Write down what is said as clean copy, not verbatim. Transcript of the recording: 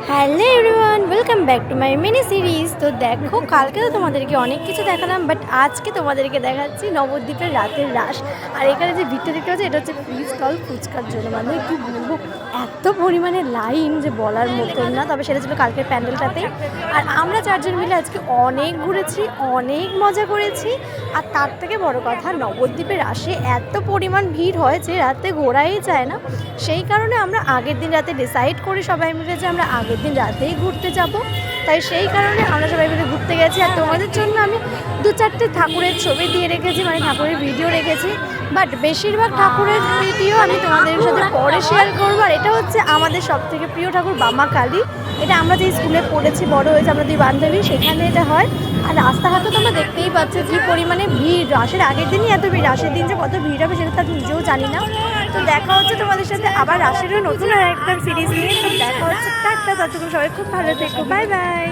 Hello everyone, welcome back to my mini series. তো দেখো, কালকে তো তোমাদেরকে অনেক কিছু দেখালাম, বাট আজকে তোমাদেরকে দেখাচ্ছি নবদ্বীপের রাতের রাস। আর এখানে যে ভিড়টা দেখতে পাচ্ছি, এটা হচ্ছে ফ্রি স্টল ফুচকার জন্য। মানে কি বলবো, এত পরিমাণে লাইন যে বলার মতন না। তবে সেটা ছিল কালকের প্যান্ডেলটাতেই। আর আমরা চারজন মিলে আজকে অনেক ঘুরেছি, অনেক মজা করেছি। আর তার থেকে বড় কথা, নবদ্বীপের রাসে এত পরিমাণ ভিড় হয় যে রাতে ঘোরাই যায় না। সেই কারণে আমরা আগের দিন রাতে ডিসাইড করি সবাই মিলে যে আমরা আগের দিন রাতেই ঘুরতে যাব। তাই সেই কারণে আমরা সবাই মিলে ঘুরতে গেছি। আর তোমাদের জন্য আমি 2-4টে ঠাকুরের ছবি দিয়ে রেখেছি, মানে ঠাকুরের ভিডিও রেখেছি। বাট বেশিরভাগ ঠাকুরের ভিডিও আমি তোমাদের সাথে পরে শেয়ার করবো। আর এটা হচ্ছে আমাদের সবথেকে প্রিয় ঠাকুর বামা কালী। এটা আমরা যে স্কুলে পড়েছি, বড় হয়েছে, আমরা 2 বান্ধবী, সেখানে এটা হয়। আর রাস্তাঘাটও তোমরা দেখতেই পাচ্ছ কী পরিমাণে ভিড়। রাসের আগের দিনই এত ভিড়, রাসের দিন যে কত ভিড় হবে সেটা তো নিজেও জানি না। তো দেখা হচ্ছে তোমাদের সাথে আবার রাসেরও নতুন একটা সিরিজ নিয়ে। তো দেখা হচ্ছে, টাটা, ততক্ষণ সবাই খুব ভালো থেকো, বাই বাই।